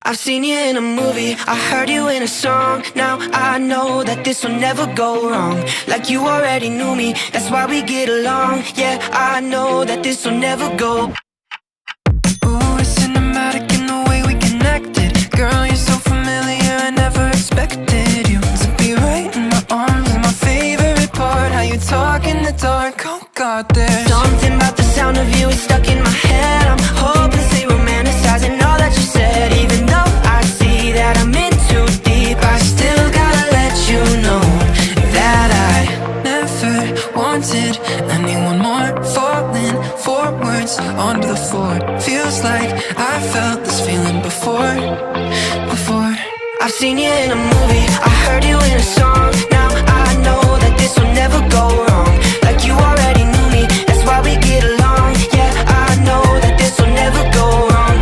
I've seen you in a movie, I heard you in a song. Now I know that this will never go wrong. Like you already knew me, that's why we get along. Yeah, I know that this will never go. Ooh, it's cinematic in the way we connected. Girl, you're so familiar, I never expected you to be right in my arms. My favorite part, how you talk in the dark. Oh God, there's something about the sound of you is stuck in my head. I'm hopelessly romanticizing all that you said. Even though I see that I'm in too deep, I still gotta let you know that I never wanted anyone more. Falling forwards onto the floor, feels like I felt this feeling before. I've seen you in a movie, I heard you in a song. Now I know that this will never go wrong. Like you already knew me, that's why we get along. Yeah, I know that this will never go wrong.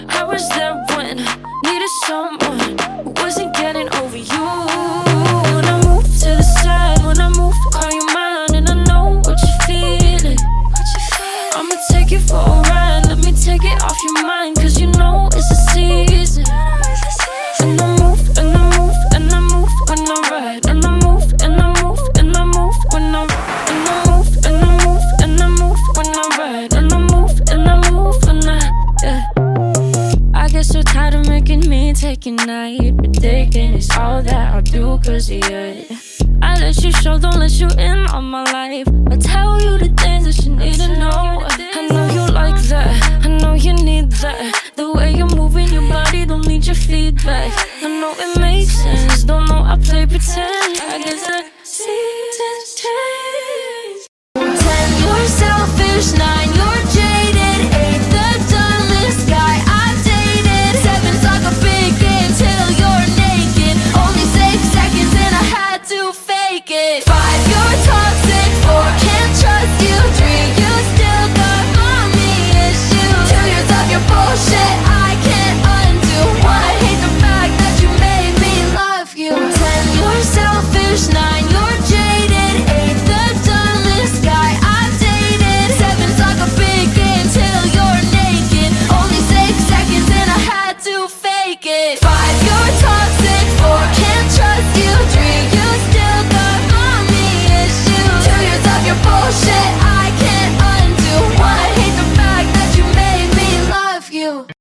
I was there when I needed someone who wasn't getting over you. When I move to the side, when I move, call you mine, and I know what you're feeling. I'ma take you for a ride, let me take it off your mind, cause you know it's a season. And I move, and I move, and I move when I ride. And I move, and I move, and I move when I ride. And I move, and I move, and I move when I ride. And I move, and I move when I get so tired of making me take a night, predicting it's all that I'll do cause of you. I let you show, don't let you in on my life. I tell you the things that you need to know. I know you like that, I know you need that. The way you're moving your body